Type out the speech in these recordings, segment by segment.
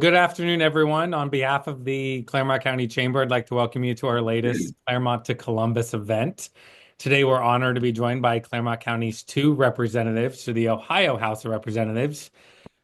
Good afternoon, everyone. On behalf of the Clermont County Chamber, I'd like to welcome you to our latest Clermont to Columbus event. Today, we're honored to be joined by Clermont County's two representatives to the Ohio House of Representatives,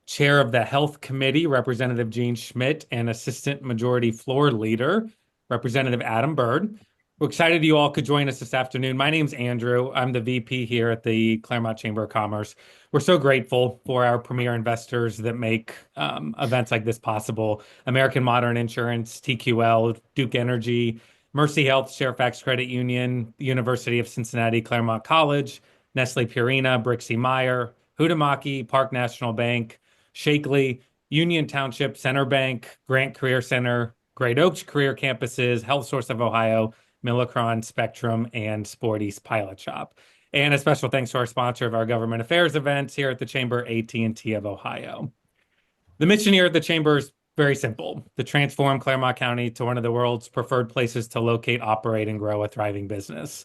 Chair of the Health Committee, Representative Gene Schmidt, and Assistant Majority Floor Leader, Representative Adam Byrd. We're excited you all could join us this afternoon. My name's Andrew. I'm the VP here at the Clermont Chamber of Commerce. We're so grateful for our premier investors that make events like this possible. American Modern Insurance, TQL, Duke Energy, Mercy Health, Fairfax Credit Union, University of Cincinnati, Claremont College, Nestle Purina, Brixie Meyer, Huhtamaki, Park National Bank, Shakely, Union Township, Center Bank, Grant Career Center, Great Oaks Career Campuses, Health Source of Ohio, Millicron, Spectrum, and Sporty's Pilot Shop. And a special thanks to our sponsor of our government affairs events here at the Chamber, AT&T of Ohio. The mission here at the Chamber is very simple: to transform Clermont County to one of the world's preferred places to locate, operate, and grow a thriving business.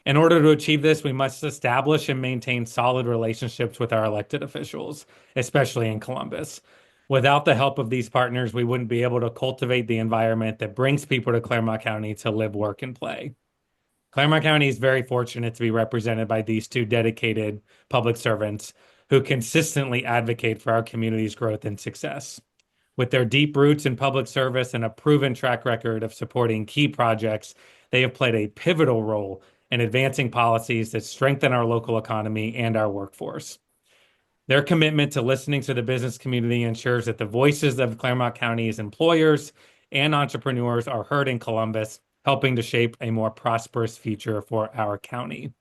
In order to achieve this, we must establish and maintain solid relationships with our elected officials, especially in Columbus. Without the help of these partners, we wouldn't be able to cultivate the environment that brings people to Clermont County to live, work, and play. Clermont County is very fortunate to be represented by these two dedicated public servants who consistently advocate for our community's growth and success. With their deep roots in public service and a proven track record of supporting key projects, they have played a pivotal role in advancing policies that strengthen our local economy and our workforce. Their commitment to listening to the business community ensures that the voices of Clermont County's employers and entrepreneurs are heard in Columbus, helping to shape a more prosperous future for our county.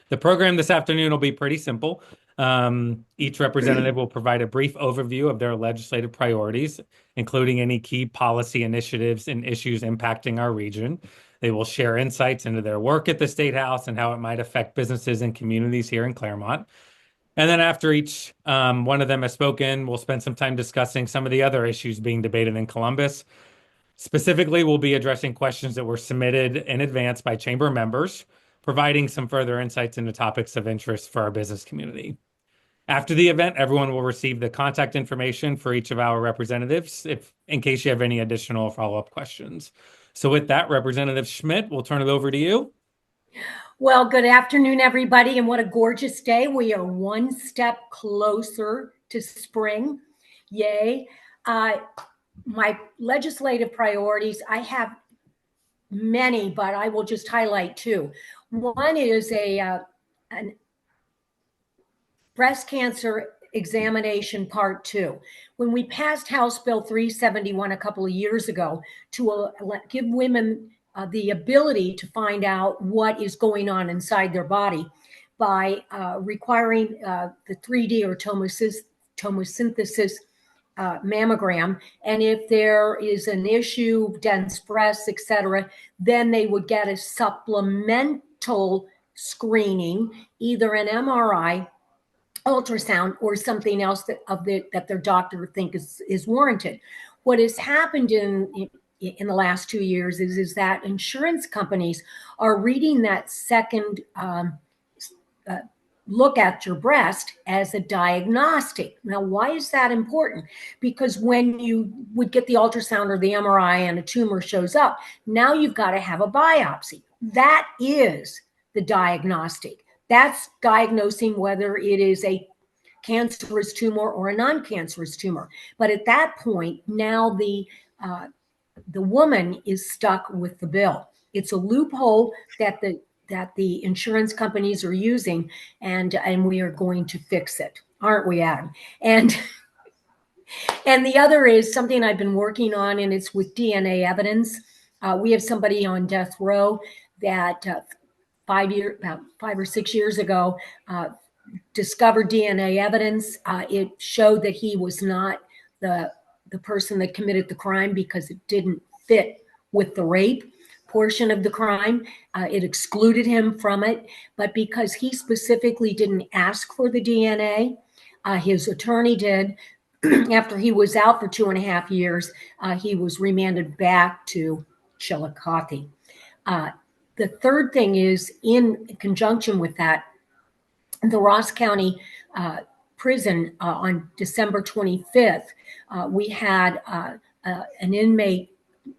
The program this afternoon will be pretty simple. Each representative will provide a brief overview of their legislative priorities, including any key policy initiatives and issues impacting our region. They will share insights into their work at the State House and how it might affect businesses and communities here in Clermont. And then after each one of them has spoken, we'll spend some time discussing some of the other issues being debated in Columbus. Specifically, we'll be addressing questions that were submitted in advance by Chamber members, providing some further insights into topics of interest for our business community. After the event, everyone will receive the contact information for each of our representatives in case you have any additional follow-up questions. So with that, Representative Schmidt, we'll turn it over to you. Well, good afternoon, everybody, and what a gorgeous day. We are one step closer to spring. Yay. My legislative priorities, I have many, but I will just highlight two. One is an breast cancer examination part 2. When we passed House Bill 371 a couple of years ago to give women the ability to find out what is going on inside their body by requiring the 3D or tomosynthesis mammogram. And if there is an issue, dense breasts, etc., then they would get a supplemental screening, either an MRI, ultrasound, or something else that their doctor thinks is warranted. What has happened in the last 2 years is that insurance companies are reading that second look at your breast as a diagnostic. Now, why is that important? Because when you would get the ultrasound or the MRI and a tumor shows up, now you've got to have a biopsy. That is the diagnostic. That's diagnosing whether it is a cancerous tumor or a non-cancerous tumor. But at that point, now the woman is stuck with the bill. It's a loophole that the insurance companies are using, and we are going to fix it, aren't we, Adam? And the other is something I've been working on, and it's with DNA evidence. We have somebody on death row that about 5 or 6 years ago discovered DNA evidence. It showed that he was not the person that committed the crime because it didn't fit with the rape portion of the crime. It excluded him from it. But because he specifically didn't ask for the DNA, his attorney did. After he was out for 2.5 years, he was remanded back to Chillicothe. The third thing is, in conjunction with that, the Ross County prison on December 25th, we had an inmate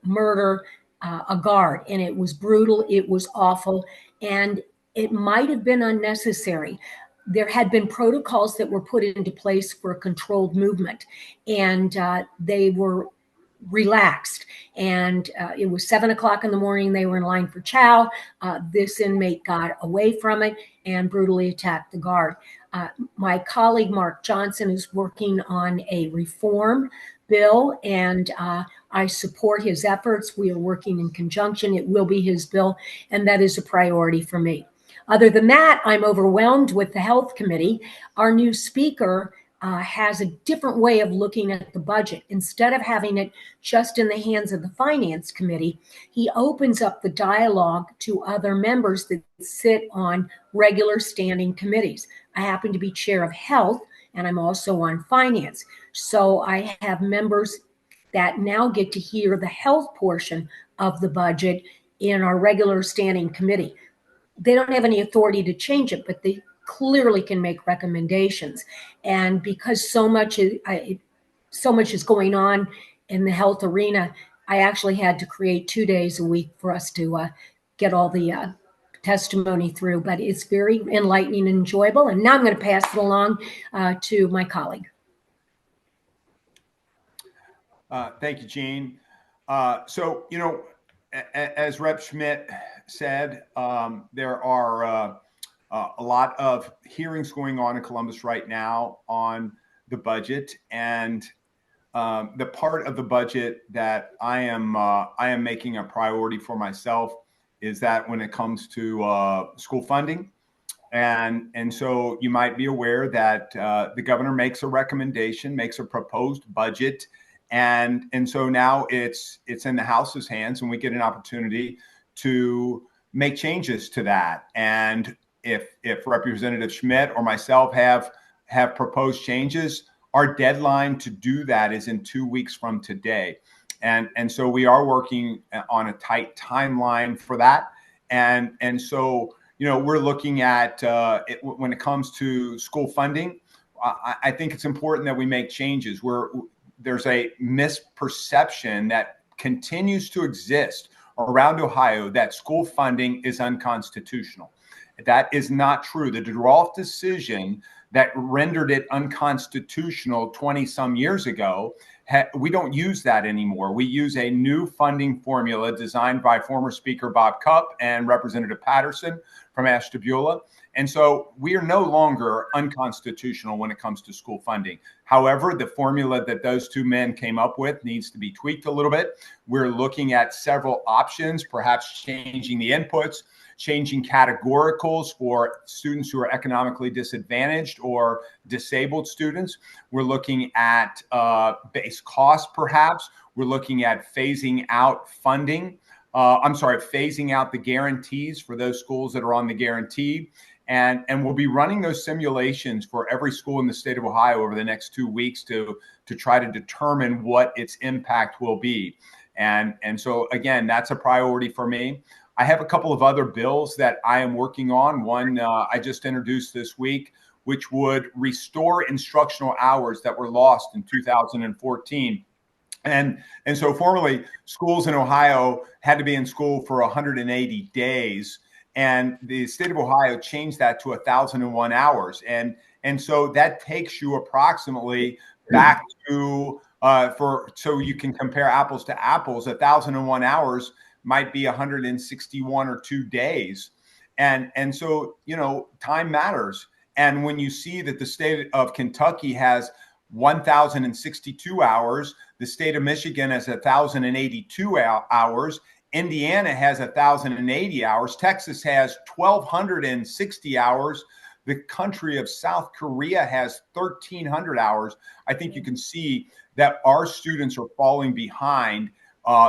murder a guard, and it was brutal. It was awful, and it might have been unnecessary. There had been protocols that were put into place for a controlled movement, and they were relaxed. And it was 7 o'clock in the morning. They were in line for chow. This inmate got away from it and brutally attacked the guard. My colleague, Mark Johnson, is working on a reform bill, and I support his efforts. We are working in conjunction. It will be his bill, and that is a priority for me. Other than that, I'm overwhelmed with the health committee. Our new speaker has a different way of looking at the budget. Instead of having it just in the hands of the finance committee, he opens up the dialogue to other members that sit on regular standing committees. I happen to be chair of health, and I'm also on finance. So I have members that now get to hear the health portion of the budget in our regular standing committee. They don't have any authority to change it, but they clearly can make recommendations. And because so much is going on in the health arena, I actually had to create 2 days a week for us to get all the testimony through. But it's very enlightening and enjoyable. And now I'm going to pass it along to my colleague. Thank you, Jean. So, as Rep. Schmidt said, there are a lot of hearings going on in Columbus right now on the budget, and the part of the budget that I am making a priority for myself is that when it comes to school funding. And so you might be aware that the governor makes a recommendation, makes a proposed budget. And so now it's in the House's hands, and we get an opportunity to make changes to that. And if Representative Schmidt or myself have proposed changes, our deadline to do that is in 2 weeks from today. And so we are working on a tight timeline for that. And so, we're looking at when it comes to school funding, I think it's important that we make changes. There's a misperception that continues to exist around Ohio that school funding is unconstitutional. That is not true. The DeRolf decision that rendered it unconstitutional 20 some years ago, we don't use that anymore. We use a new funding formula designed by former Speaker Bob Cupp and Representative Patterson from Ashtabula. And so we are no longer unconstitutional when it comes to school funding. However, the formula that those two men came up with needs to be tweaked a little bit. We're looking at several options, perhaps changing the inputs, changing categoricals for students who are economically disadvantaged or disabled students. We're looking at base cost, perhaps. We're looking at phasing out funding. Phasing out the guarantees for those schools that are on the guarantee. And we'll be running those simulations for every school in the state of Ohio over the next 2 weeks to try to determine what its impact will be. And so, again, that's a priority for me. I have a couple of other bills that I am working on. One I just introduced this week, which would restore instructional hours that were lost in 2014. And so formerly, schools in Ohio had to be in school for 180 days. And the state of Ohio changed that to 1,001 hours. And so that takes you approximately back to, so you can compare apples to apples, 1,001 hours might be 161 or 2 days. And so, time matters. And when you see that the state of Kentucky has 1,062 hours, the state of Michigan has 1,082 hours, Indiana has 1,080 hours, Texas has 1,260 hours, the country of South Korea has 1,300 hours. I think you can see that our students are falling behind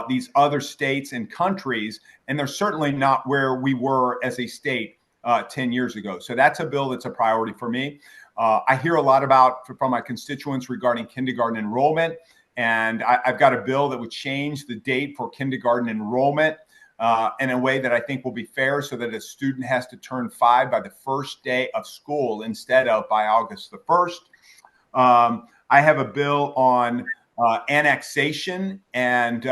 these other states and countries, and they're certainly not where we were as a state 10 years ago. So that's a bill that's a priority for me. I hear a lot from my constituents regarding kindergarten enrollment, and I've got a bill that would change the date for kindergarten enrollment in a way that I think will be fair, so that a student has to turn 5 by the first day of school instead of by August the 1st. I have a bill on annexation, and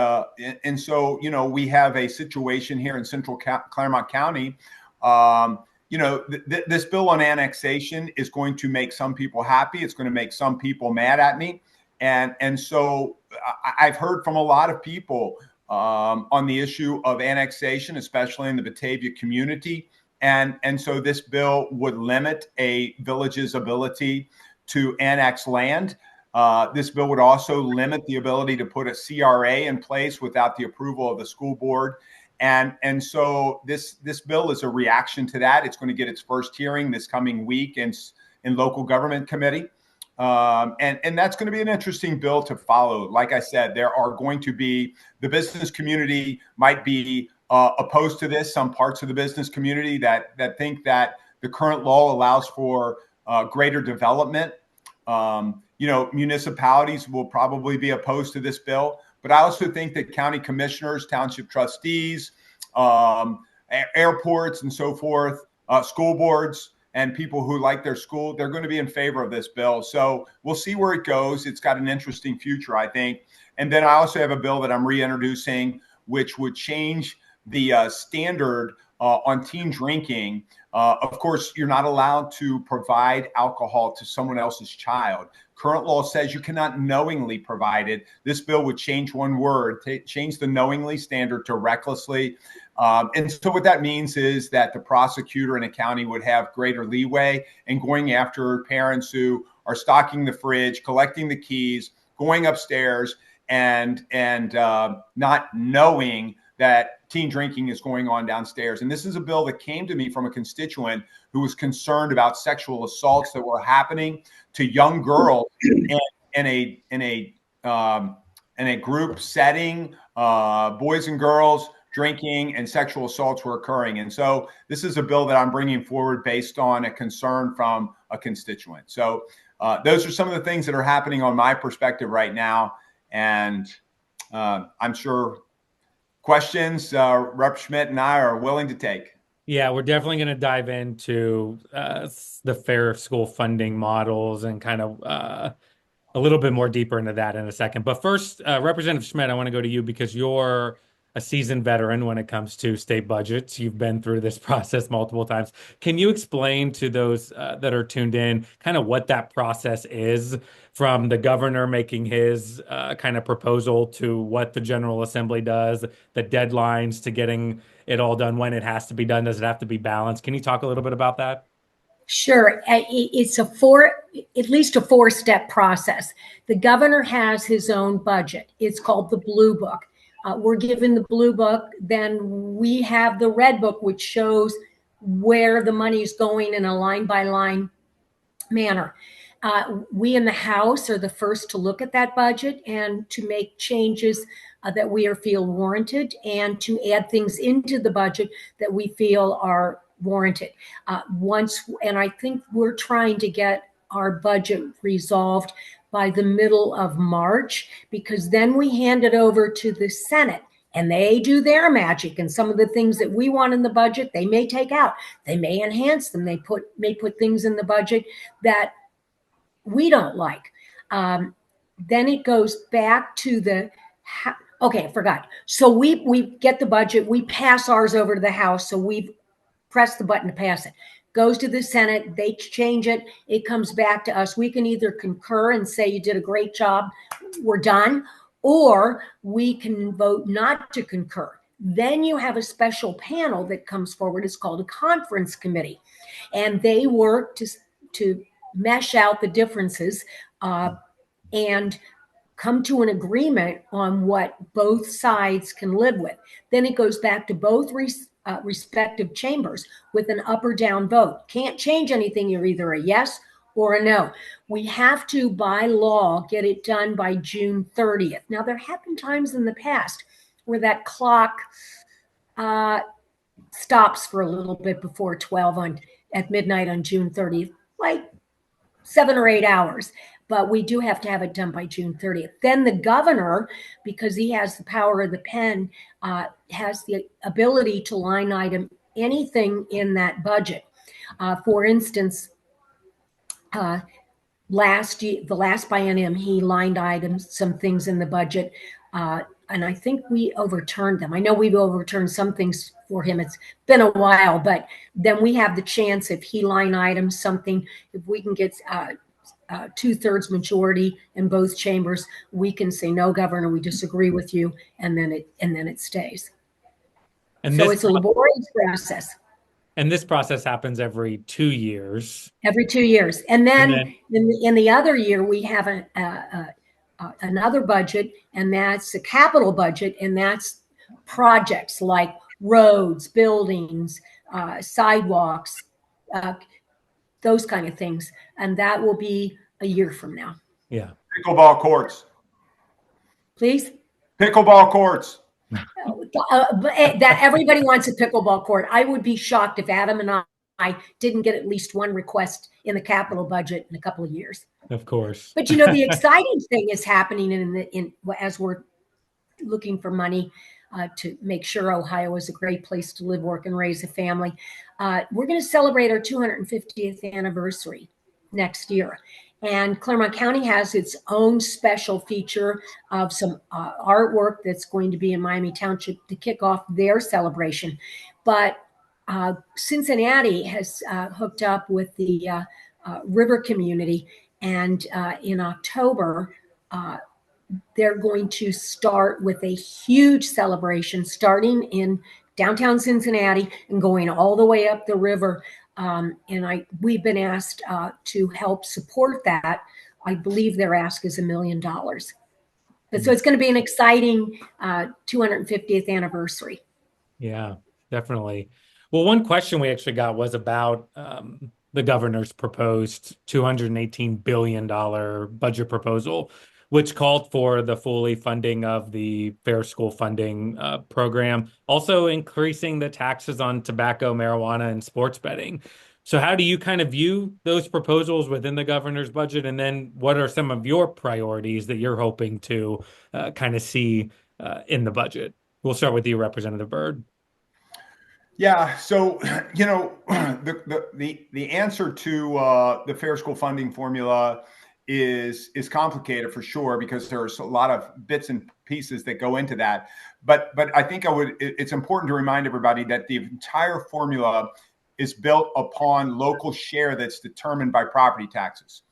so we have a situation here in Central Clermont County. This bill on annexation is going to make some people happy. It's going to make some people mad at me, and so I've heard from a lot of people on the issue of annexation, especially in the Batavia community. And so this bill would limit a village's ability to annex land. This bill would also limit the ability to put a CRA in place without the approval of the school board. And so this bill is a reaction to that. It's going to get its first hearing this coming week in local government committee. And that's going to be an interesting bill to follow. Like I said, there are going to be, the business community might be opposed to this. Some parts of the business community that think that the current law allows for greater development. Municipalities will probably be opposed to this bill. But I also think that county commissioners, township trustees, airports and so forth, school boards, and people who like their school, they're going to be in favor of this bill. So we'll see where it goes. It's got an interesting future, I think. And then I also have a bill that I'm reintroducing, which would change the standard on teen drinking. Of course, you're not allowed to provide alcohol to someone else's child. Current law says you cannot knowingly provide it. This bill would change one word, change the knowingly standard to recklessly. And so what that means is that the prosecutor in a county would have greater leeway in going after parents who are stocking the fridge, collecting the keys, going upstairs, and not knowing that teen drinking is going on downstairs. And this is a bill that came to me from a constituent who was concerned about sexual assaults that were happening to young girls in a group setting. Boys and girls drinking and sexual assaults were occurring. And so this is a bill that I'm bringing forward based on a concern from a constituent. So those are some of the things that are happening on my perspective right now. And I'm sure questions Rep. Schmidt and I are willing to take. Yeah, we're definitely going to dive into the fair school funding models and kind of a little bit more deeper into that in a second. But first, Representative Schmidt, I want to go to you because you're a seasoned veteran when it comes to state budgets. You've been through this process multiple times. Can you explain to those that are tuned in kind of what that process is, from the governor making his kind of proposal to what the General Assembly does, the deadlines to getting it all done when it has to be done? Does it have to be balanced? Can you talk a little bit about that? Sure. It's at least a four-step process. The governor has his own budget. It's called the Blue Book. We're given the Blue Book, then we have the Red Book, which shows where the money is going in a line-by-line manner. We in the House are the first to look at that budget and to make changes that we feel warranted, and to add things into the budget that we feel are warranted. And I think we're trying to get our budget resolved by the middle of March, because then we hand it over to the Senate and they do their magic. And some of the things that we want in the budget, they may take out, they may enhance them. They may put things in the budget that we don't like. Then it goes back to okay, I forgot. So we get the budget, we pass ours over to the House. So we've pressed the button to pass it. Goes to the Senate, they change it, it comes back to us. We can either concur and say you did a great job, we're done, or we can vote not to concur. Then you have a special panel that comes forward. It's called a conference committee, and they work to mesh out the differences and come to an agreement on what both sides can live with. Then it goes back to both respective chambers with an up or down vote. Can't change anything. You're either a yes or a no. We have to, by law, get it done by June 30th. Now, there have been times in the past where that clock stops for a little bit before 12 at midnight on June 30th, like 7 or 8 hours. But we do have to have it done by June 30th. Then the governor, because he has the power of the pen, has the ability to line item anything in that budget. For instance, the last biennium, he lined items, some things in the budget, and I think we overturned them. I know we've overturned some things for him. It's been a while, but then we have the chance, if he line items something, if we can get 2/3 majority in both chambers, we can say, no, Governor, we disagree with you, and then it stays. And So this it's a laborious process. and this process happens every 2 years. Every 2 years. And then, And in the other year, we have another budget, and that's a capital budget, and that's projects like roads, buildings, sidewalks, those kind of things. And that will be a year from now. yeah. Pickleball courts. Please? Pickleball courts. That everybody wants a pickleball court. I would be shocked if Adam and I didn't get at least one request in the capital budget in a couple of years. Of course. But the exciting thing is happening as we're looking for money to make sure Ohio is a great place to live, work, and raise a family. We're going to celebrate our 250th anniversary next year. And Clermont County has its own special feature of some artwork that's going to be in Miami Township to kick off their celebration. But Cincinnati has hooked up with the river community, and in October, they're going to start with a huge celebration starting in downtown Cincinnati and going all the way up the river. We've been asked to help support that. I believe their ask is $1 million. But so it's going to be an exciting 250th anniversary. Yeah, definitely. Well, one question we actually got was about the governor's proposed $218 billion budget proposal, which called for the fully funding of the Fair School Funding program, also increasing the taxes on tobacco, marijuana, and sports betting. So how do you kind of view those proposals within the governor's budget? And then what are some of your priorities that you're hoping to kind of see in the budget? We'll start with you, Representative Byrd. Yeah, so the answer to the Fair School Funding formula is complicated for sure, because there's a lot of bits and pieces that go into that. But I think it's important to remind everybody that the entire formula is built upon local share that's determined by property taxes.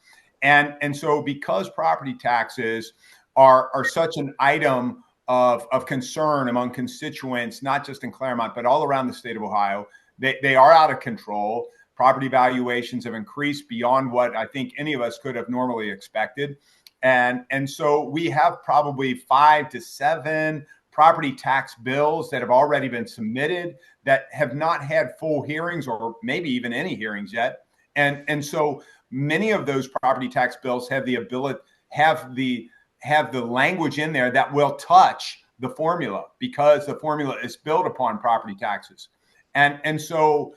And so because property taxes are such an item of concern among constituents, not just in Clermont, but all around the state of Ohio, they are out of control. Property valuations have increased beyond what I think any of us could have normally expected. And so we have probably 5 to 7 property tax bills that have already been submitted that have not had full hearings, or maybe even any hearings yet. And so many of those property tax bills have the ability, have the language in there that will touch the formula, because the formula is built upon property taxes. And so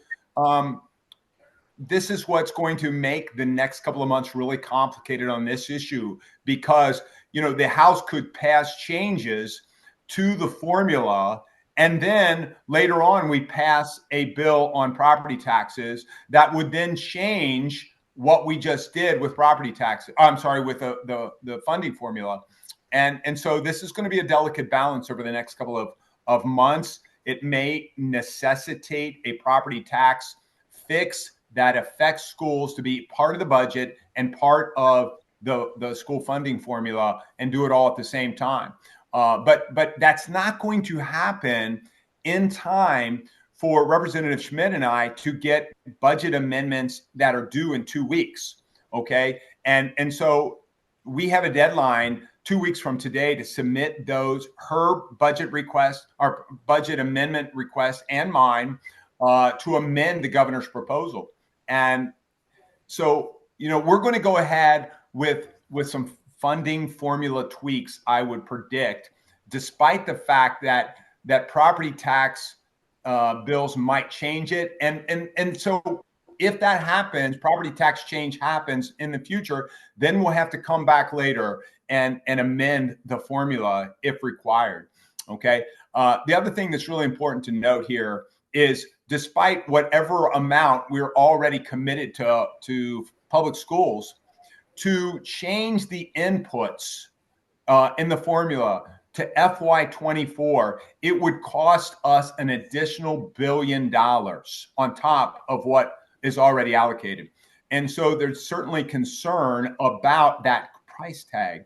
this is what's going to make the next couple of months really complicated on this issue, because, the House could pass changes to the formula, and then later on we pass a bill on property taxes that would then change what we just did with property taxes. I'm sorry, with the funding formula. And so this is going to be a delicate balance over the next couple of months. It may necessitate a property tax fix that affects schools to be part of the budget and part of the school funding formula, and do it all at the same time. But that's not going to happen in time for Representative Schmidt and I to get budget amendments that are due in 2 weeks. Okay. And so we have a deadline 2 weeks from today to submit her budget request, our budget amendment request, and mine to amend the governor's proposal. And so, we're going to go ahead with some funding formula tweaks, I would predict, despite the fact that property tax bills might change it. And so if that happens, property tax change happens in the future, then we'll have to come back later and amend the formula if required. Okay. The other thing that's really important to note here is, despite whatever amount we're already committed to public schools, to change the inputs in the formula to FY24, it would cost us an additional $1 billion on top of what is already allocated. And so there's certainly concern about that price tag.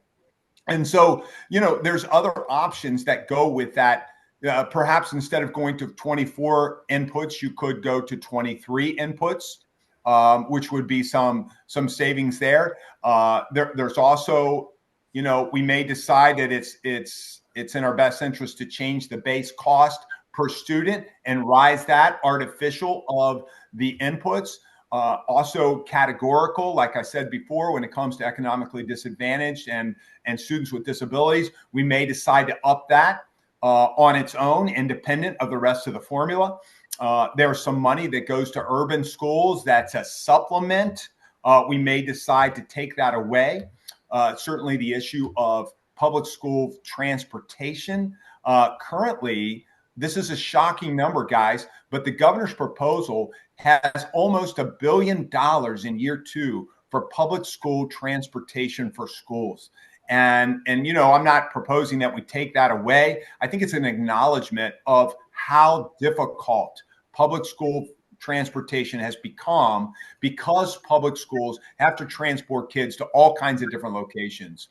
And so, there's other options that go with that. Perhaps instead of going to 24 inputs, you could go to 23 inputs, which would be some savings there. There's also, we may decide that it's in our best interest to change the base cost per student and rise that artificial of the inputs. Also categorical, like I said before, when it comes to economically disadvantaged and students with disabilities, we may decide to up that on its own, independent of the rest of the formula. There's some money that goes to urban schools that's a supplement. We may decide to take that away. Certainly the issue of public school transportation. Currently, this is a shocking number, guys, but the governor's proposal has almost $1 billion in year 2 for public school transportation for schools. And I'm not proposing that we take that away. I think it's an acknowledgement of how difficult public school transportation has become because public schools have to transport kids to all kinds of different locations.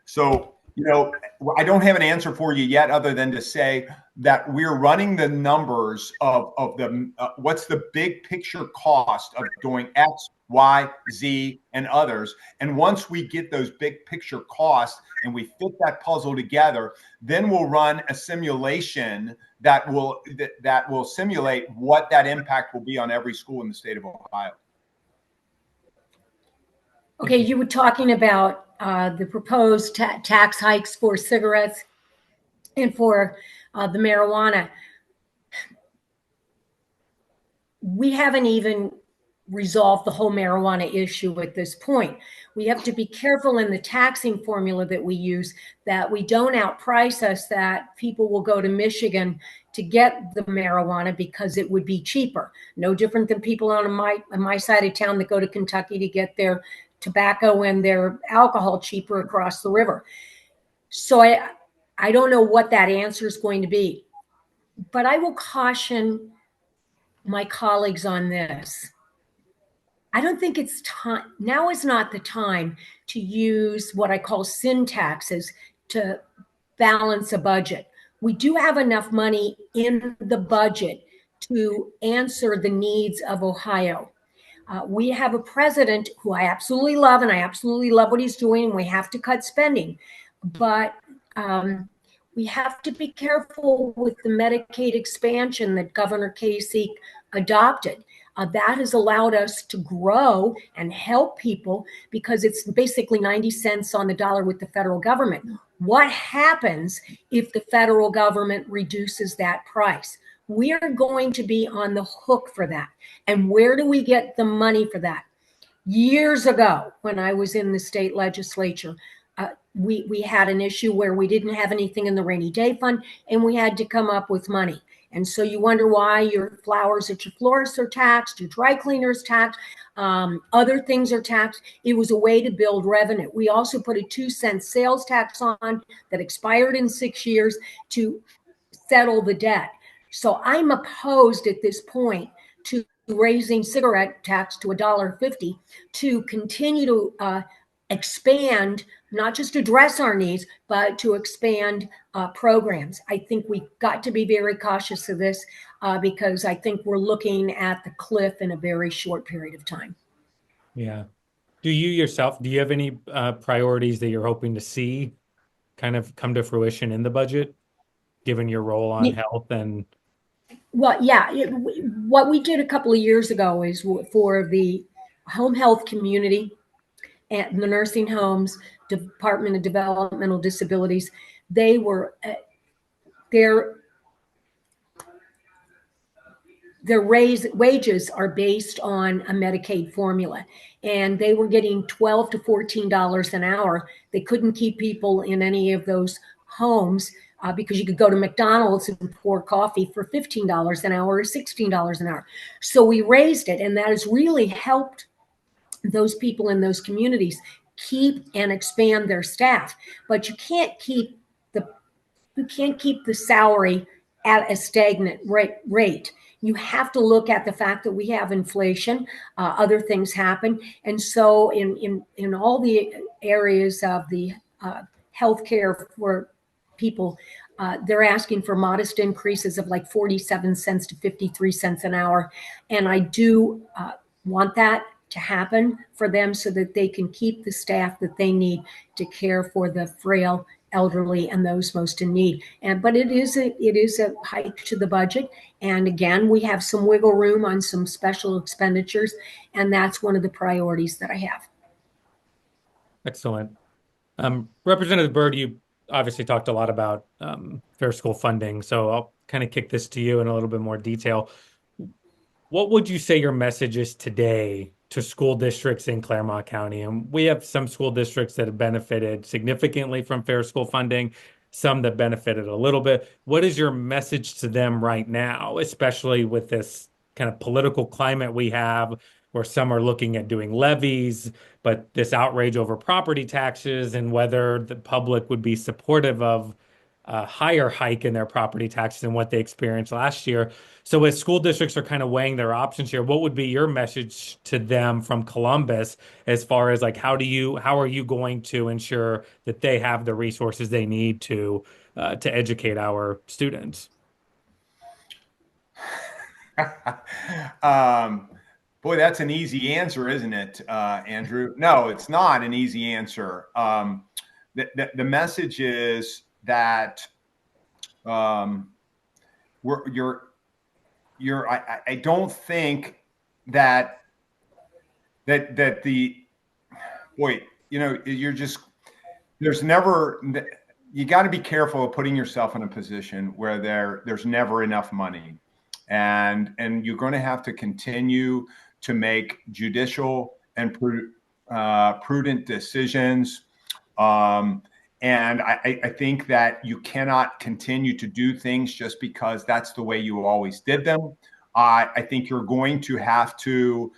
So, I don't have an answer for you yet, other than to say that we're running the numbers of the what's the big picture cost of doing X, Y, Z, and others. And once we get those big picture costs and we fit that puzzle together, then we'll run a simulation that will simulate what that impact will be on every school in the state of Ohio. Okay, you were talking about the proposed tax hikes for cigarettes and for the marijuana. We haven't even resolved the whole marijuana issue at this point. We have to be careful in the taxing formula that we use that we don't outprice us, that people will go to Michigan to get the marijuana because it would be cheaper. No different than people on my side of town that go to Kentucky to get their tobacco and their alcohol cheaper across the river. So I don't know what that answer is going to be, but I will caution my colleagues on this. I don't think it's time. Now is not the time to use what I call sin taxes to balance a budget. We do have enough money in the budget to answer the needs of Ohio. We have a president who I absolutely love, and I absolutely love what he's doing, and we have to cut spending. But we have to be careful with the Medicaid expansion that Governor Kasich adopted. That has allowed us to grow and help people because it's basically 90 cents on the dollar with the federal government. What happens if the federal government reduces that price? We are going to be on the hook for that. And where do we get the money for that? Years ago, when I was in the state legislature, we had an issue where we didn't have anything in the rainy day fund, and we had to come up with money. And so you wonder why your flowers at your florists are taxed, your dry cleaners taxed, other things are taxed. It was a way to build revenue. We also put a 2-cent sales tax on that expired in 6 years to settle the debt. So I'm opposed at this point to raising cigarette tax to $1.50 to continue to expand, not just address our needs, but to expand programs. I think we've got to be very cautious of this because I think we're looking at the cliff in a very short period of time. Yeah. Do you have any priorities that you're hoping to see kind of come to fruition in the budget, given your role on health and? Well, yeah, what we did a couple of years ago is for the home health community and the nursing homes, Department of Developmental Disabilities, they were their wages are based on a Medicaid formula, and they were getting $12 to $14 an hour. They couldn't keep people in any of those homes because you could go to McDonald's and pour coffee for $15 an hour or $16 an hour. So we raised it, and that has really helped those people in those communities keep and expand their staff, but you can't keep the salary at a stagnant rate. You have to look at the fact that we have inflation, other things happen, and so in all the areas of the healthcare for people, they're asking for modest increases of like 47 cents to 53 cents an hour, and I do want that to happen for them so that they can keep the staff that they need to care for the frail, elderly, and those most in need. But it is a hike to the budget. And again, we have some wiggle room on some special expenditures, and that's one of the priorities that I have. Excellent. Representative Byrd, you obviously talked a lot about fair school funding, so I'll kind of kick this to you in a little bit more detail. What would you say your message is today to school districts in Clermont County? And we have some school districts that have benefited significantly from fair school funding, some that benefited a little bit. What is your message to them right now, especially with this kind of political climate we have, where some are looking at doing levies, but this outrage over property taxes and whether the public would be supportive of a higher hike in their property taxes than what they experienced last year? So as school districts are kind of weighing their options here, what would be your message to them from Columbus as far as like how are you going to ensure that they have the resources they need to educate our students? Boy, that's an easy answer, isn't it, Andrew? No, it's not an easy answer. The message is that I don't think that the boy, there's never, you got to be careful of putting yourself in a position where there's never enough money, and you're going to have to continue to make judicial and prudent decisions. And I think that you cannot continue to do things just because that's the way you always did them. I think you're going to have to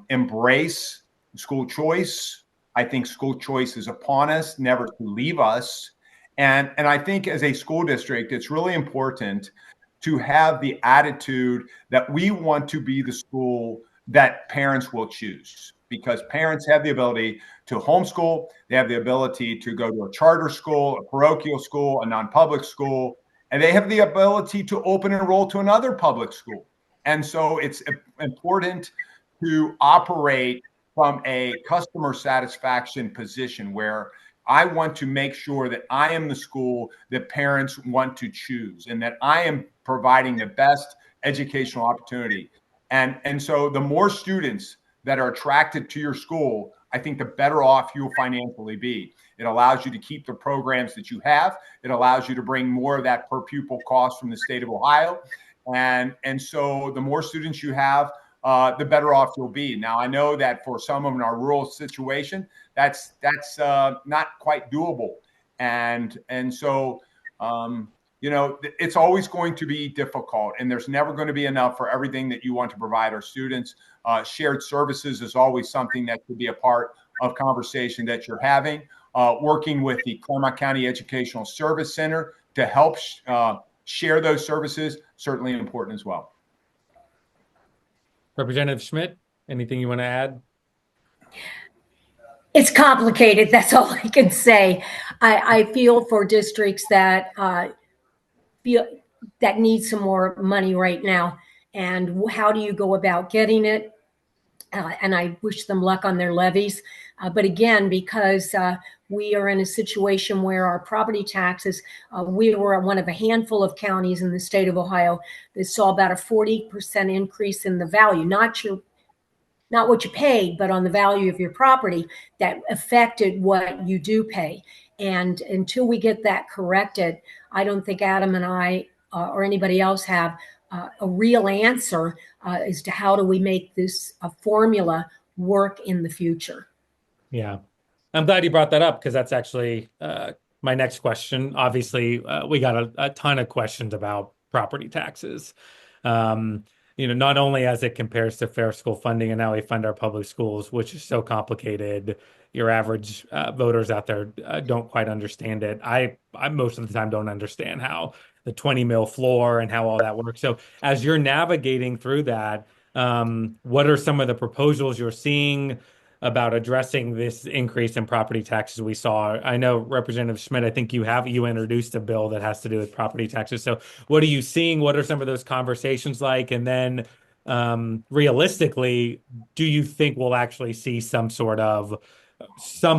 embrace school choice. I think school choice is upon us, never to leave us. And I think as a school district, it's really important to have the attitude that we want to be the school that parents will choose, because parents have the ability to homeschool. They have the ability to go to a charter school, a parochial school, a non-public school, and they have the ability to open enroll to another public school. And so it's important to operate from a customer satisfaction position where I want to make sure that I am the school that parents want to choose and that I am providing the best educational opportunity. And so the more students that are attracted to your school, I think the better off you'll financially be. It allows you to keep the programs that you have. It allows you to bring more of that per pupil cost from the state of Ohio. And so the more students you have, the better off you'll be. Now, I know that for some of them in our rural situation, that's not quite doable. And so, it's always going to be difficult, and there's never going to be enough for everything that you want to provide our students. Shared services is always something that could be a part of conversation that you're having. Working with the Clermont County Educational Service Center to help share those services, certainly important as well. Representative Schmidt, anything you want to add? It's complicated. That's all I can say. I feel for districts that need some more money right now. And how do you go about getting it? And I wish them luck on their levies. But again, because we are in a situation where our property taxes, we were one of a handful of counties in the state of Ohio that saw about a 40% increase in the value, not what you paid, but on the value of your property that affected what you do pay. And until we get that corrected, I don't think Adam and I or anybody else have a real answer as to how do we make this formula work in the future. Yeah. I'm glad you brought that up because that's actually my next question. Obviously, we got a ton of questions about property taxes. not only as it compares to fair school funding and how we fund our public schools, which is so complicated, your average voters out there don't quite understand it. I most of the time don't understand how the 20 mil floor and how all that works. So as you're navigating through that, what are some of the proposals you're seeing about addressing this increase in property taxes we saw? I know Representative Schmidt, I think you introduced a bill that has to do with property taxes. So what are you seeing? What are some of those conversations like? And then realistically, do you think we'll actually see some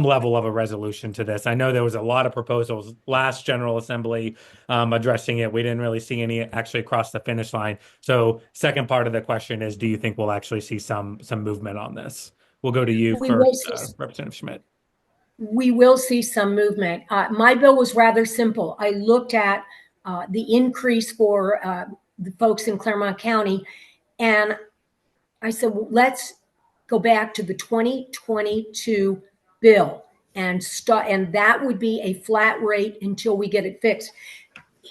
level of a resolution to this? I know there was a lot of proposals last General Assembly addressing it. We didn't really see any actually cross the finish line. So second part of the question is, do you think we'll actually see some movement on this? We'll go to you We will first, see, Representative Schmidt. we will see some movement. My bill was rather simple. I looked at the increase for the folks in Clermont County, and I said, well, let's go back to the 2022 bill and start, and that would be a flat rate until we get it fixed.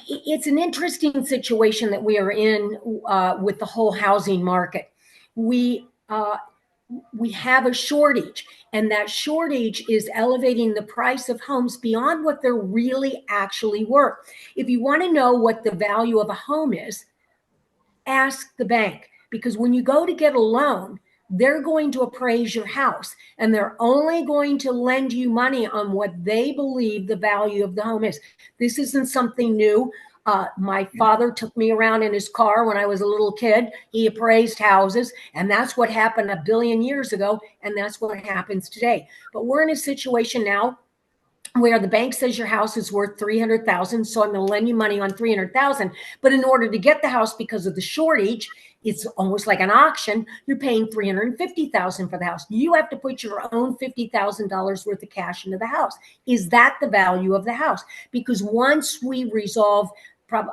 It's an interesting situation that we are in with the whole housing market. We have a shortage, and that shortage is elevating the price of homes beyond what they're really actually worth. If you want to know what the value of a home is, ask the bank, because when you go to get a loan, they're going to appraise your house, and they're only going to lend you money on what they believe the value of the home is. This isn't something new. My father took me around in his car when I was a little kid. He appraised houses, and that's what happened a billion years ago, and that's what happens today. But we're in a situation now where the bank says your house is worth 300,000, so I'm going to lend you money on 300,000. But in order to get the house, because of the shortage, it's almost like an auction. You're paying 350,000 for the house. You have to put your own $50,000 worth of cash into the house. Is that the value of the house? Because once we resolve,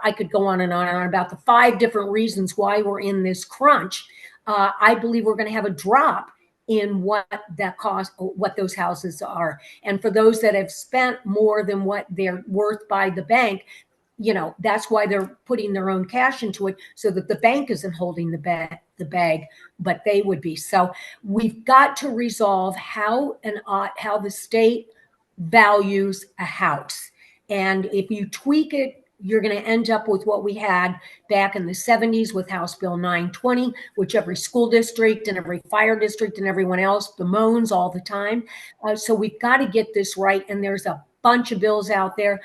I could go on and on about the 5 different reasons why we're in this crunch. I believe we're going to have a drop in what that cost, what those houses are. And for those that have spent more than what they're worth by the bank, that's why they're putting their own cash into it, so that the bank isn't holding the bag, but they would be. So we've got to resolve how the state values a house. And if you tweak it, you're going to end up with what we had back in the 70s with House Bill 920, which every school district and every fire district and everyone else bemoans all the time. So we've got to get this right. And there's a bunch of bills out there.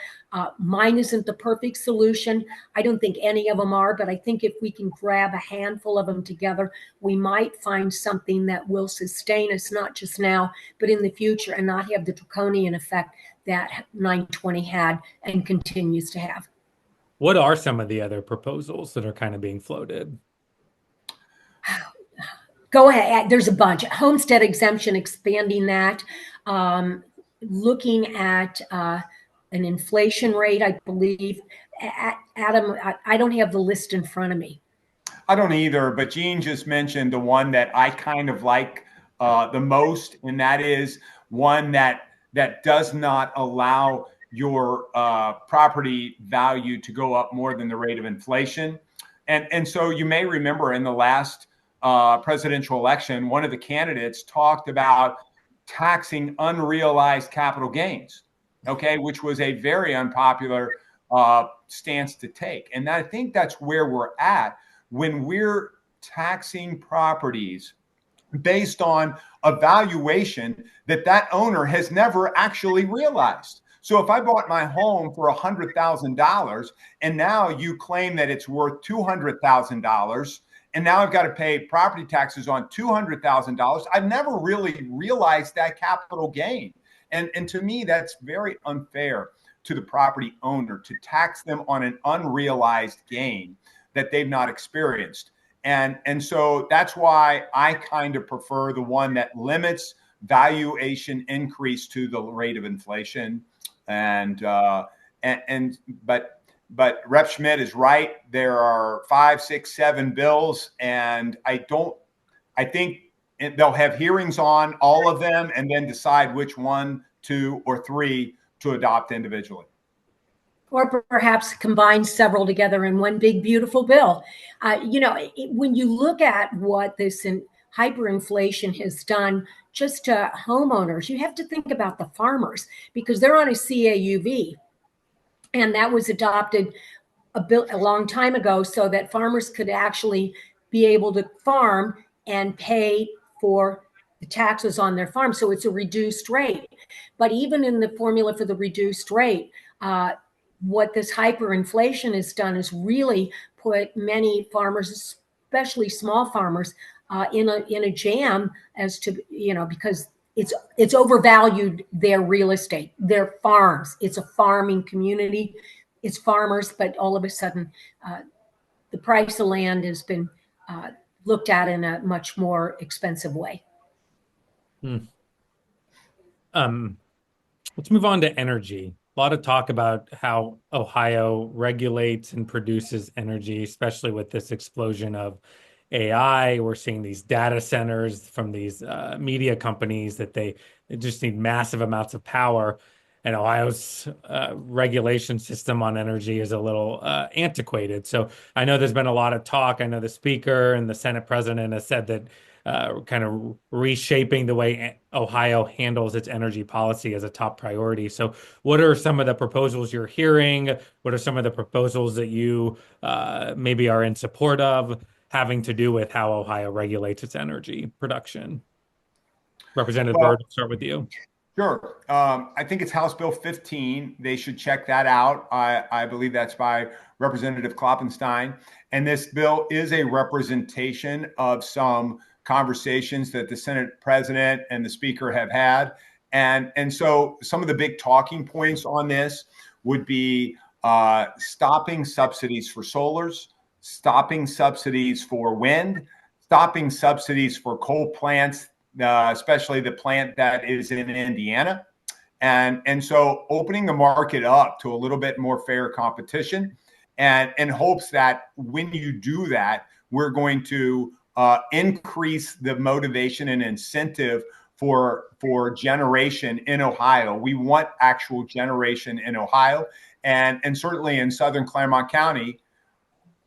Mine isn't the perfect solution. I don't think any of them are, but I think if we can grab a handful of them together, we might find something that will sustain us, not just now, but in the future, and not have the draconian effect that 920 had and continues to have. What are some of the other proposals that are kind of being floated? Go ahead. There's a bunch. Homestead exemption, expanding that. Looking at an inflation rate, I believe. Adam, I don't have the list in front of me. I don't either, but Jean just mentioned the one that I kind of like the most, and that is one that does not allow your property value to go up more than the rate of inflation. And so you may remember in the last presidential election, one of the candidates talked about taxing unrealized capital gains, okay, which was a very unpopular stance to take. And I think that's where we're at when we're taxing properties based on a valuation that owner has never actually realized. So if I bought my home for $100,000 and now you claim that it's worth $200,000, and now I've got to pay property taxes on $200,000, I've never really realized that capital gain. And to me, that's very unfair to the property owner to tax them on an unrealized gain that they've not experienced. And so that's why I kind of prefer the one that limits valuation increase to the rate of inflation. But Rep Schmidt is right. There are 5, 6, 7 bills, and I think they'll have hearings on all of them and then decide which 1, 2, or 3 to adopt individually. or perhaps combine several together in one big, beautiful bill. When you look at what this hyperinflation has done just to homeowners, you have to think about the farmers because they're on a CAUV. And that was adopted a long time ago so that farmers could actually be able to farm and pay for the taxes on their farm. So it's a reduced rate. But even in the formula for the reduced rate, what this hyperinflation has done is really put many farmers, especially small farmers, in a jam as to, because it's overvalued their real estate, their farms. It's a farming community. It's farmers, but all of a sudden, the price of land has been looked at in a much more expensive way. Hmm. Let's move on to energy. A lot of talk about how Ohio regulates and produces energy, especially with this explosion of AI. We're seeing these data centers from these media companies that they just need massive amounts of power. And Ohio's regulation system on energy is a little antiquated. So I know there's been a lot of talk. I know the Speaker and the Senate President has said that kind of reshaping the way Ohio handles its energy policy as a top priority. So, what are some of the proposals you're hearing? What are some of the proposals that you maybe are in support of having to do with how Ohio regulates its energy production? Representative Well, Byrd, start with you. sure. I think it's House Bill 15. They should check that out. I believe that's by Representative Kloppenstein. And this bill is a representation of some conversations that the Senate President and the Speaker have had. And so some of the big talking points on this would be stopping subsidies for solars, stopping subsidies for wind, stopping subsidies for coal plants, especially the plant that is in Indiana. And so opening the market up to a little bit more fair competition and in hopes that when you do that, we're going to increase the motivation and incentive for generation in Ohio. We want actual generation in Ohio. And certainly in Southern Clermont County,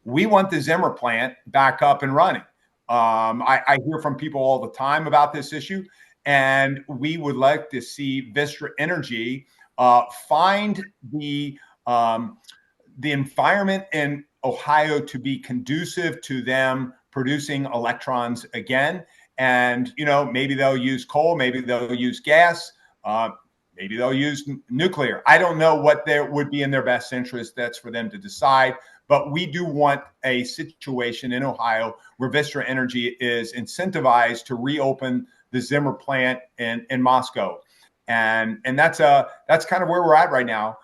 we want the Zimmer plant back up and running. I hear from people all the time about this issue, and we would like to see Vistra Energy find the environment in Ohio to be conducive to them producing electrons again. And, maybe they'll use coal, maybe they'll use gas, maybe they'll use nuclear. I don't know what there would be in their best interest. That's for them to decide. But we do want a situation in Ohio where Vistra Energy is incentivized to reopen the Zimmer plant in Moscow. And that's kind of where we're at right now.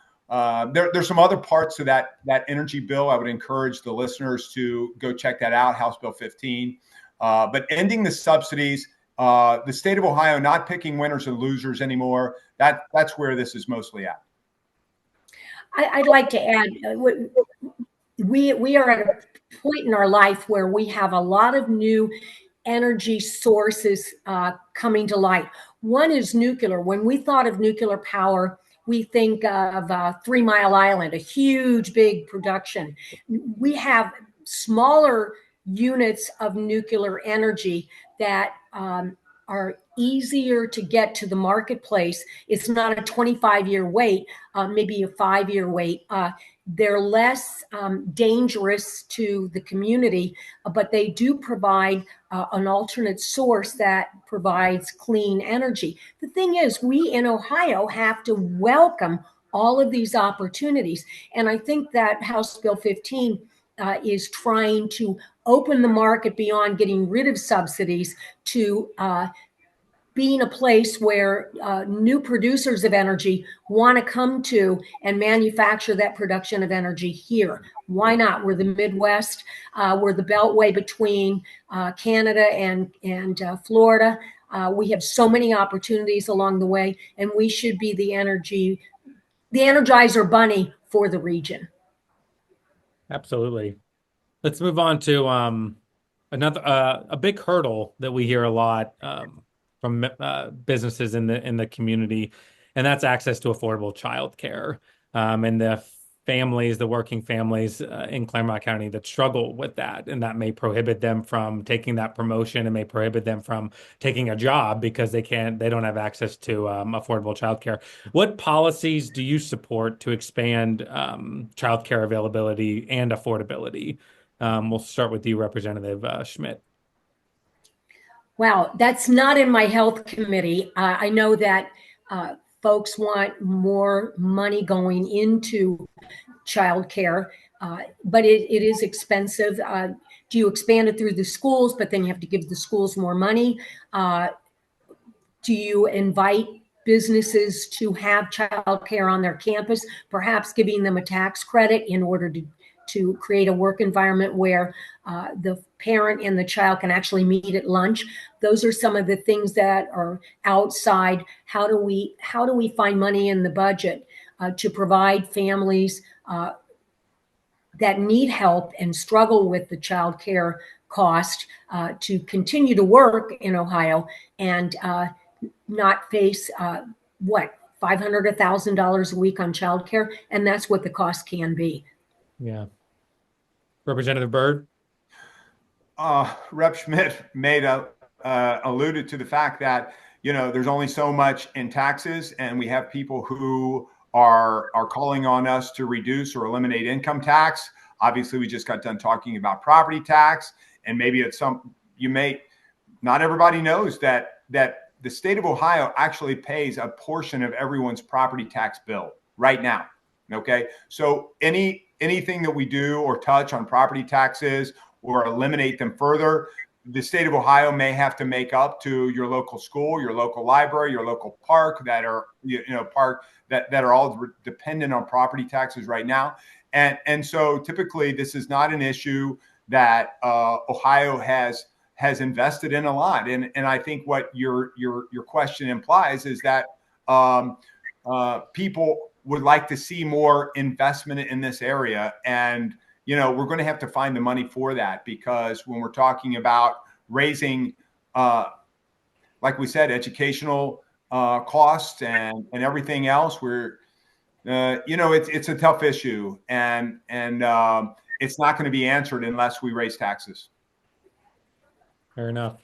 There's some other parts to that energy bill. I would encourage the listeners to go check that out, House Bill 15. But ending the subsidies, the state of Ohio not picking winners and losers anymore, that's where this is mostly at. I'd like to add, we are at a point in our life where we have a lot of new energy sources coming to light. One is nuclear. When we thought of nuclear power, we think of 3 Mile Island, a huge, big production. We have smaller units of nuclear energy that are easier to get to the marketplace. It's not a 25-year wait, maybe a 5-year wait. They're less dangerous to the community, but they do provide an alternate source that provides clean energy. The thing is, we in Ohio have to welcome all of these opportunities. And I think that House Bill 15 is trying to open the market beyond getting rid of subsidies to being a place where new producers of energy want to come to and manufacture that production of energy here. Why not? We're the Midwest. We're the beltway between Canada and Florida. We have so many opportunities along the way, and we should be the Energizer Bunny for the region. Absolutely. Let's move on to another a big hurdle that we hear a lot from businesses in the community, and that's access to affordable childcare. And the families, the working families in Clermont County that struggle with that, and that may prohibit them from taking that promotion and may prohibit them from taking a job because they don't have access to affordable childcare. What policies do you support to expand childcare availability and affordability? We'll start with you, Representative Schmidt. Wow, that's not in my health committee. I know that folks want more money going into childcare, but it is expensive. Do you expand it through the schools, but then you have to give the schools more money? Do you invite businesses to have childcare on their campus, perhaps giving them a tax credit in order to create a work environment where the parent and the child can actually meet at lunch? Those are some of the things that are outside. How do we find money in the budget to provide families that need help and struggle with the child care cost to continue to work in Ohio and not face $500, $1,000 a week on childcare, and that's what the cost can be. Yeah, Representative Byrd. Rep Schmidt alluded to the fact that there's only so much in taxes, and we have people who are calling on us to reduce or eliminate income tax. Obviously, we just got done talking about property tax, and maybe not everybody knows that the state of Ohio actually pays a portion of everyone's property tax bill right now. Okay, so anything that we do or touch on property taxes or eliminate them further, the state of Ohio may have to make up to your local school, your local library, your local park that are that are all dependent on property taxes right now. And so typically this is not an issue that Ohio has invested in a lot. And I think what your question implies is that people would like to see more investment in this area. And, we're going to have to find the money for that, because when we're talking about raising, like we said, educational costs and everything else, it's a tough issue, and it's not going to be answered unless we raise taxes. Fair enough.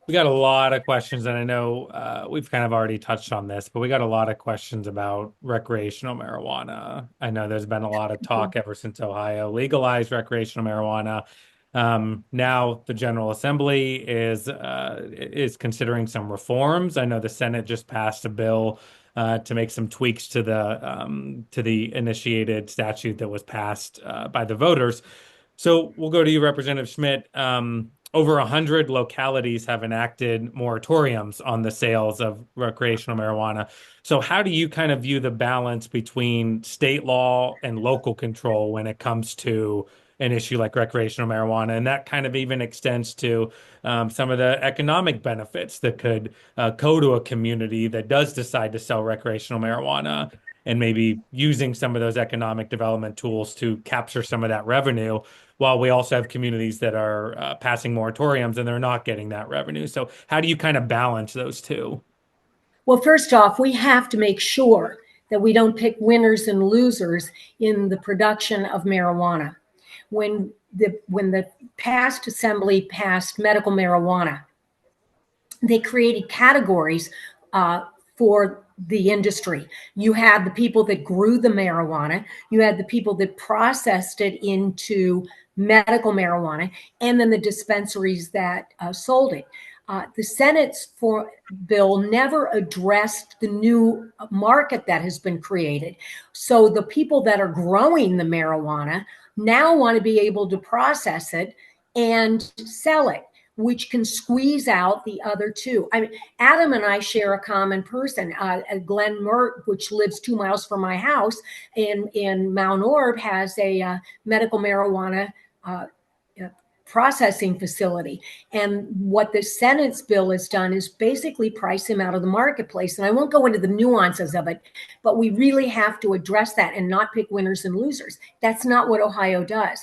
We got a lot of questions, and I know we've kind of already touched on this, but we got a lot of questions about recreational marijuana. I know there's been a lot of talk ever since Ohio legalized recreational marijuana. Now the General Assembly is considering some reforms. I know the Senate just passed a bill to make some tweaks to the initiated statute that was passed by the voters. So we'll go to you, Representative Schmidt. Over 100 localities have enacted moratoriums on the sales of recreational marijuana. So how do you kind of view the balance between state law and local control when it comes to an issue like recreational marijuana? And that kind of even extends to some of the economic benefits that could go to a community that does decide to sell recreational marijuana, and maybe using some of those economic development tools to capture some of that revenue, while we also have communities that are passing moratoriums and they're not getting that revenue. So how do you kind of balance those two? Well, first off, we have to make sure that we don't pick winners and losers in the production of marijuana. When the past assembly passed medical marijuana, they created categories for the industry. You had the people that grew the marijuana, you had the people that processed it into medical marijuana, and then the dispensaries that sold it. The Senate's bill never addressed the new market that has been created. So the people that are growing the marijuana now want to be able to process it and sell it, which can squeeze out the other two. I mean, Adam and I share a common person. Glenn Mert, which lives 2 miles from my house in Mount Orb, has a medical marijuana processing facility. And what the Senate's bill has done is basically price him out of the marketplace. And I won't go into the nuances of it, but we really have to address that and not pick winners and losers. That's not what Ohio does.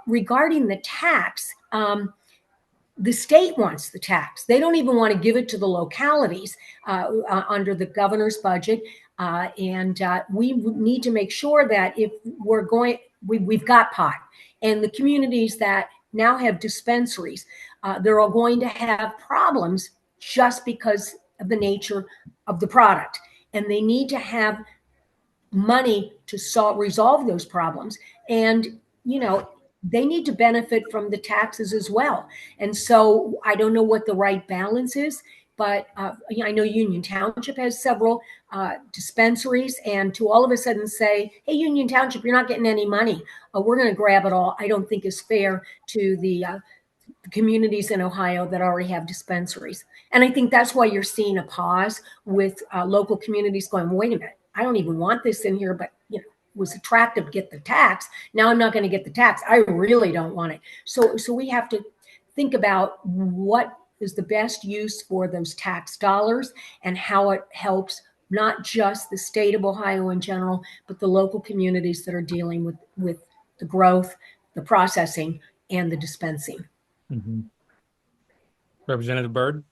Regarding the tax, the state wants the tax. They don't even want to give it to the localities under the governor's budget. And we need to make sure that if we're going, we've got pot, and the communities that now have dispensaries, they're all going to have problems just because of the nature of the product. And they need to have money to resolve those problems. And, they need to benefit from the taxes as well. And so I don't know what the right balance is, but I know Union Township has several dispensaries, and to all of a sudden say, hey, Union Township, you're not getting any money. We're going to grab it all. I don't think is fair to the communities in Ohio that already have dispensaries. And I think that's why you're seeing a pause with local communities going, wait a minute, I don't even want this in here, but it was attractive to get the tax. Now I'm not going to get the tax. I really don't want it. So we have to think about what is the best use for those tax dollars and how it helps not just the state of Ohio in general, but the local communities that are dealing with the growth, the processing, and the dispensing. Mm-hmm. Representative Byrd?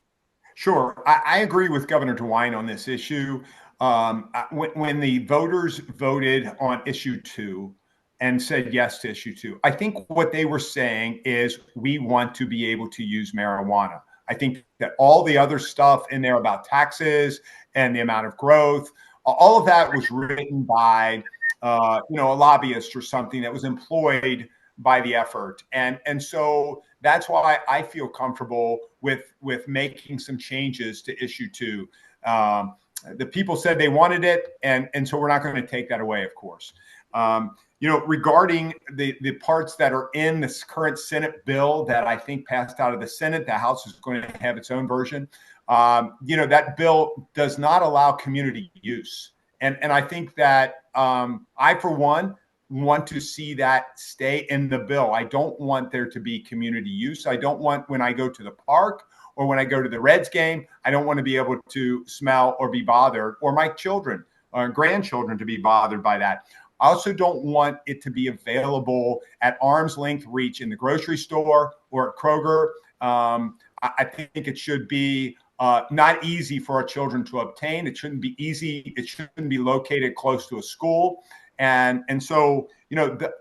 Sure. I agree with Governor DeWine on this issue. When the voters voted on issue 2 and said yes to issue 2, I think what they were saying is we want to be able to use marijuana. I think that all the other stuff in there about taxes and the amount of growth, all of that was written by a lobbyist or something that was employed by the effort. And so that's why I feel comfortable with making some changes to issue 2. The people said they wanted it, and so we're not going to take that away, of course. Regarding the parts that are in this current Senate bill that I think passed out of the Senate, the House is going to have its own version. That bill does not allow community use. And I think that I, for one, want to see that stay in the bill. I don't want there to be community use. I don't want, when I go to the park or when I go to the Reds game, I don't want to be able to smell or be bothered, or my children or grandchildren to be bothered by that. I also don't want it to be available at arm's length reach in the grocery store or at Kroger. I think it should be not easy for our children to obtain. It shouldn't be easy. It shouldn't be located close to a school. And so,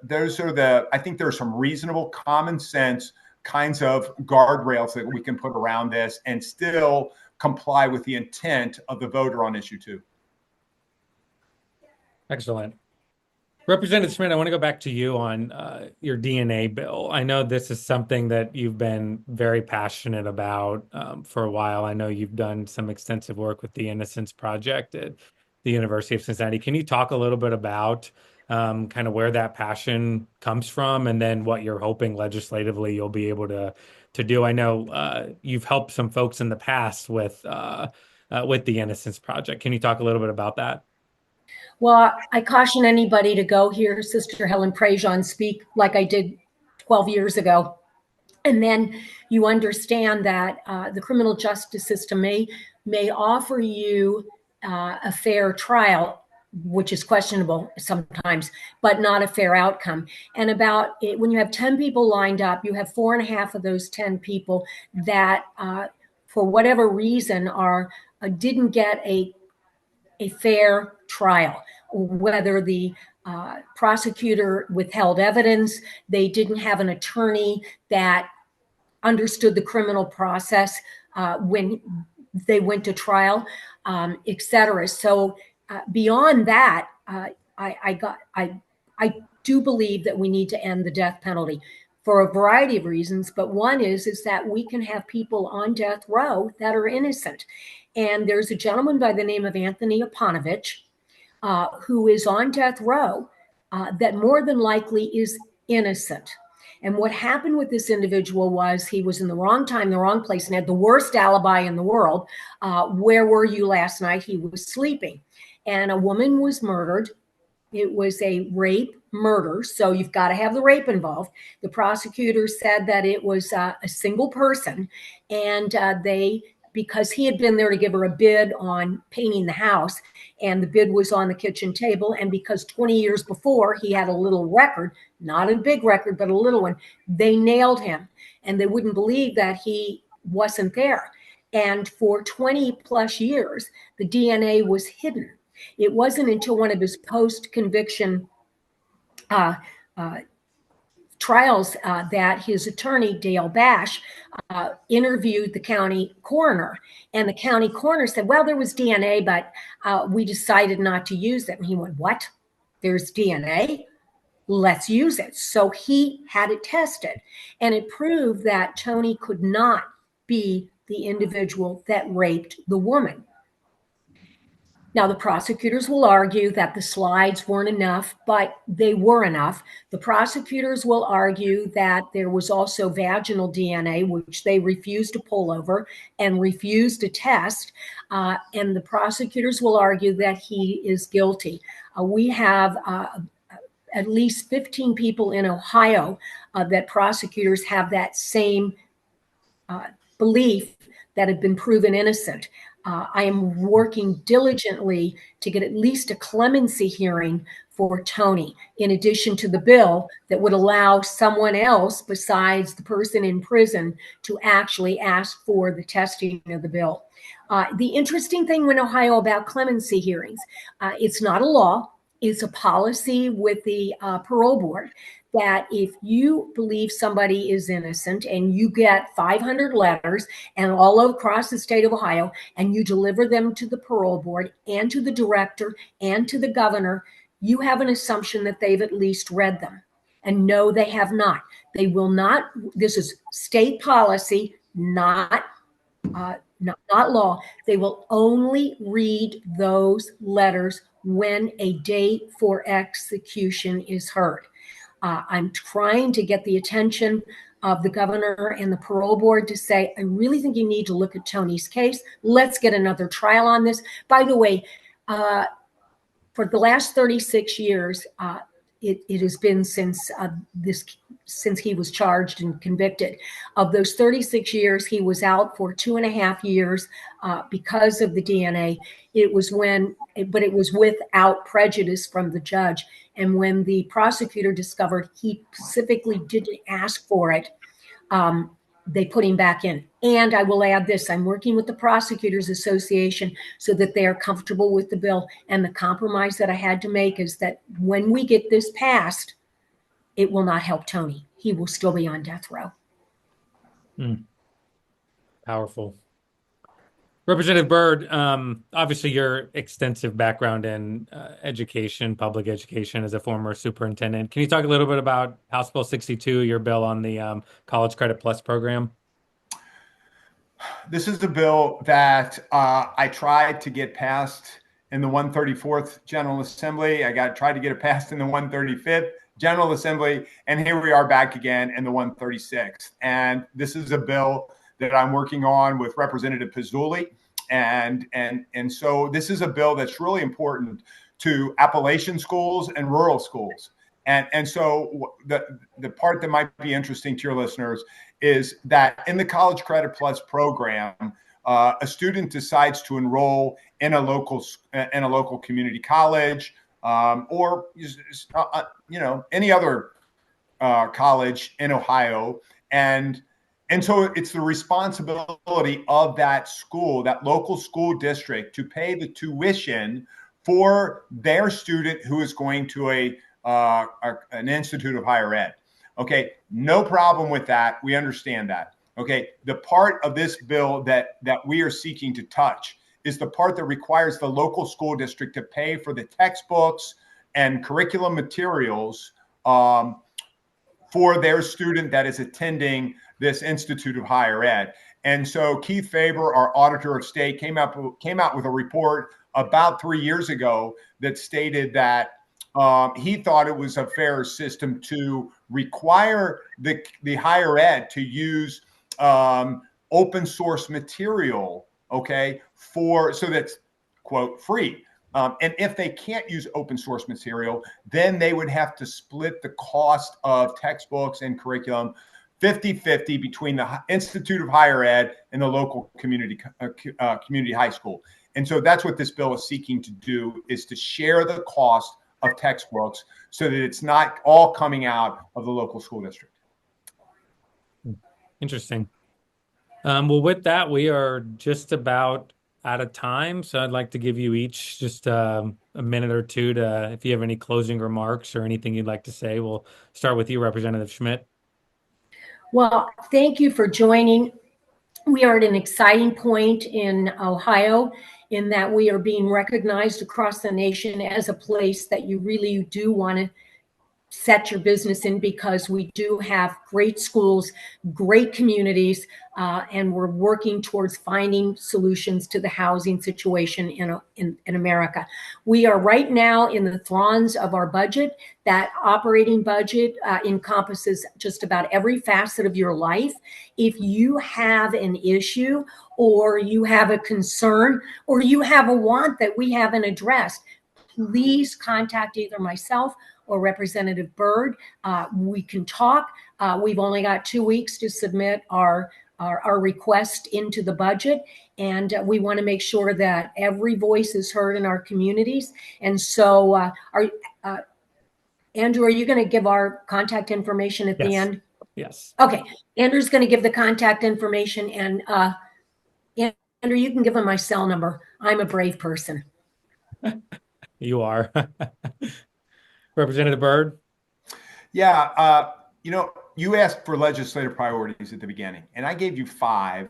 those are I think there are some reasonable common sense kinds of guardrails that we can put around this and still comply with the intent of the voter on issue 2. Excellent. Representative Schmidt, I want to go back to you on your DNA bill. I know this is something that you've been very passionate about for a while. I know you've done some extensive work with the Innocence Project at the University of Cincinnati. Can you talk a little bit about kind of where that passion comes from, and then what you're hoping legislatively you'll be able to do? I know you've helped some folks in the past with the Innocence Project. Can you talk a little bit about that? Well, I caution anybody to go hear Sister Helen Prejean speak like I did 12 years ago. And then you understand that the criminal justice system may offer you a fair trial, which is questionable sometimes, but not a fair outcome. And when you have 10 people lined up, you have 4.5 of those 10 people that, for whatever reason, didn't get a fair trial, whether the prosecutor withheld evidence, they didn't have an attorney that understood the criminal process when they went to trial, et cetera. So beyond that, I do believe that we need to end the death penalty for a variety of reasons, but one is that we can have people on death row that are innocent. And there's a gentleman by the name of Anthony Aponovich who is on death row that more than likely is innocent. And what happened with this individual was he was in the wrong time, the wrong place, and had the worst alibi in the world. Where were you last night? He was sleeping. And a woman was murdered. It was a rape murder, so you've got to have the rape involved. The prosecutor said that it was a single person, and because he had been there to give her a bid on painting the house, and the bid was on the kitchen table, and because 20 years before he had a little record, not a big record, but a little one, they nailed him, and they wouldn't believe that he wasn't there. And for 20 plus years, the DNA was hidden. It wasn't until one of his post-conviction trials that his attorney, Dale Bash, interviewed the county coroner. And the county coroner said, well, there was DNA, but we decided not to use it. And he went, what? There's DNA? Let's use it. So he had it tested, and it proved that Tony could not be the individual that raped the woman. Now, the prosecutors will argue that the slides weren't enough, but they were enough. The prosecutors will argue that there was also vaginal DNA, which they refused to pull over and refused to test. And the prosecutors will argue that he is guilty. We have at least 15 people in Ohio that prosecutors have that same belief that have been proven innocent. I am working diligently to get at least a clemency hearing for Tony, in addition to the bill that would allow someone else besides the person in prison to actually ask for the testing of the bill. The interesting thing in Ohio about clemency hearings, it's not a law, it's a policy with the parole board, that if you believe somebody is innocent and you get 500 letters and all across the state of Ohio, and you deliver them to the parole board and to the director and to the governor, you have an assumption that they've at least read them. And no, they have not. They will not. This is state policy, not law. They will only read those letters when a date for execution is heard. I'm trying to get the attention of the governor and the parole board to say, I really think you need to look at Tony's case. Let's get another trial on this. By the way, for the last 36 years, it has been since he was charged and convicted. Of those 36 years, he was out for 2.5 years because of the DNA. It was without prejudice from the judge. And when the prosecutor discovered he specifically didn't ask for it, they put him back in. And I will add this, I'm working with the Prosecutors Association so that they are comfortable with the bill. And the compromise that I had to make is that when we get this passed, it will not help Tony. He will still be on death row. Powerful. Representative Byrd, obviously your extensive background in education, public education as a former superintendent. Can you talk a little bit about House Bill 62, your bill on the College Credit Plus program? This is a bill that I tried to get passed in the 134th General Assembly. tried to get it passed in the 135th General Assembly, and here we are back again in the 136th. And this is a bill that I'm working on with Representative Pizzulli. And so this is a bill that's really important to Appalachian schools and rural schools. And so the part that might be interesting to your listeners is that in the College Credit Plus program, a student decides to enroll in a local community college or any other college in Ohio, and so it's the responsibility of that school, that local school district, to pay the tuition for their student who is going to an institute of higher ed. Okay, no problem with that. We understand that. Okay, the part of this bill that we are seeking to touch is the part that requires the local school district to pay for the textbooks and curriculum materials for their student that is attending this Institute of Higher Ed. And so Keith Faber, our Auditor of State, came out with a report about 3 years ago that stated that he thought it was a fair system to require the higher ed to use open source material, okay, so that's, quote, free. And if they can't use open source material, then they would have to split the cost of textbooks and curriculum 50-50 between the Institute of Higher Ed and the local community high school. And so that's what this bill is seeking to do, is to share the cost of textbooks so that it's not all coming out of the local school district. Interesting. Well, with that, we are just about out of time, so I'd like to give you each just a minute or two to, if you have any closing remarks or anything you'd like to say. We'll start with you, Representative Schmidt. Well, thank you for joining. We are at an exciting point in Ohio in that we are being recognized across the nation as a place that you really do want to set your business in, because we do have great schools, great communities, and we're working towards finding solutions to the housing situation in America. We are right now in the throes of our budget. That operating budget encompasses just about every facet of your life. If you have an issue, or you have a concern, or you have a want that we haven't addressed, please contact either myself or Representative Byrd. We can talk. We've only got 2 weeks to submit our request into the budget, and we want to make sure that every voice is heard in our communities. And so, Andrew, are you going to give our contact information at the end? Yes. Okay. Andrew's going to give the contact information, and Andrew, you can give him my cell number. I'm a brave person. You are. Representative Byrd. Yeah, you asked for legislative priorities at the beginning, and I gave you 5.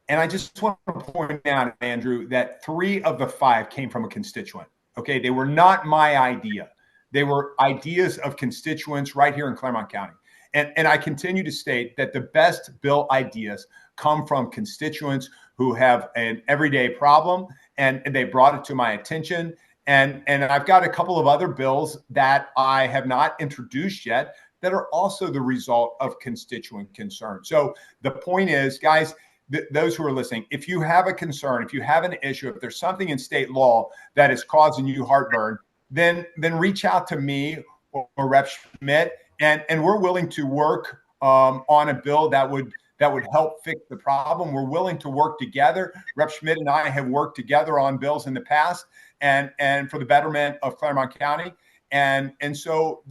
And I just want to point out, Andrew, that 3 of the 5 came from a constituent. Okay, they were not my idea. They were ideas of constituents right here in Clermont County. And I continue to state that the best bill ideas come from constituents who have an everyday problem, and they brought it to my attention. And I've got a couple of other bills that I have not introduced yet that are also the result of constituent concern. So the point is, guys, those who are listening, if you have a concern, if you have an issue, if there's something in state law that is causing you heartburn, then reach out to me or Rep. Schmidt, and we're willing to work on a bill that would help fix the problem. We're willing to work together. Rep. Schmidt and I have worked together on bills in the past, and for the betterment of Clermont County. And so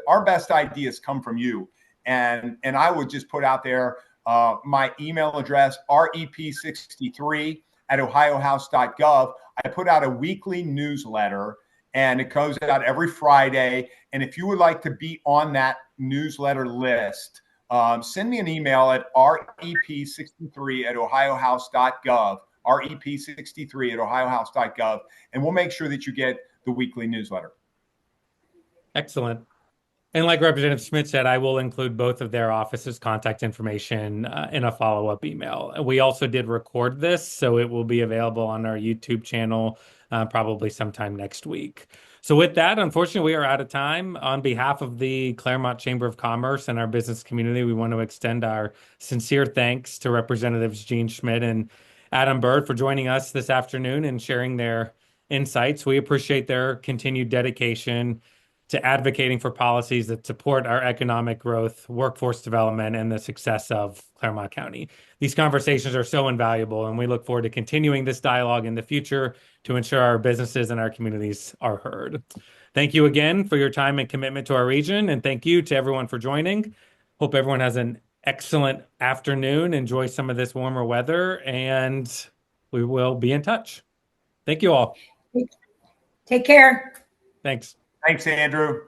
our best ideas come from you. And I would just put out there my email address, rep63@ohiohouse.gov. I put out a weekly newsletter, and it goes out every Friday. And if you would like to be on that newsletter list, send me an email at rep63@ohiohouse.gov, rep63@ohiohouse.gov, and we'll make sure that you get the weekly newsletter. Excellent. And like Representative Schmidt said, I will include both of their offices' contact information in a follow-up email. We also did record this, so it will be available on our YouTube channel probably sometime next week. So with that, unfortunately, we are out of time. On behalf of the Clermont Chamber of Commerce and our business community, we want to extend our sincere thanks to Representatives Gene Schmidt and Adam Byrd for joining us this afternoon and sharing their insights. We appreciate their continued dedication to advocating for policies that support our economic growth, workforce development, and the success of Clermont County. These conversations are so invaluable, and we look forward to continuing this dialogue in the future to ensure our businesses and our communities are heard. Thank you again for your time and commitment to our region, and thank you to everyone for joining. Hope everyone has an excellent afternoon. Enjoy some of this warmer weather, and we will be in touch. Thank you all. Take care. Thanks. Thanks, Andrew.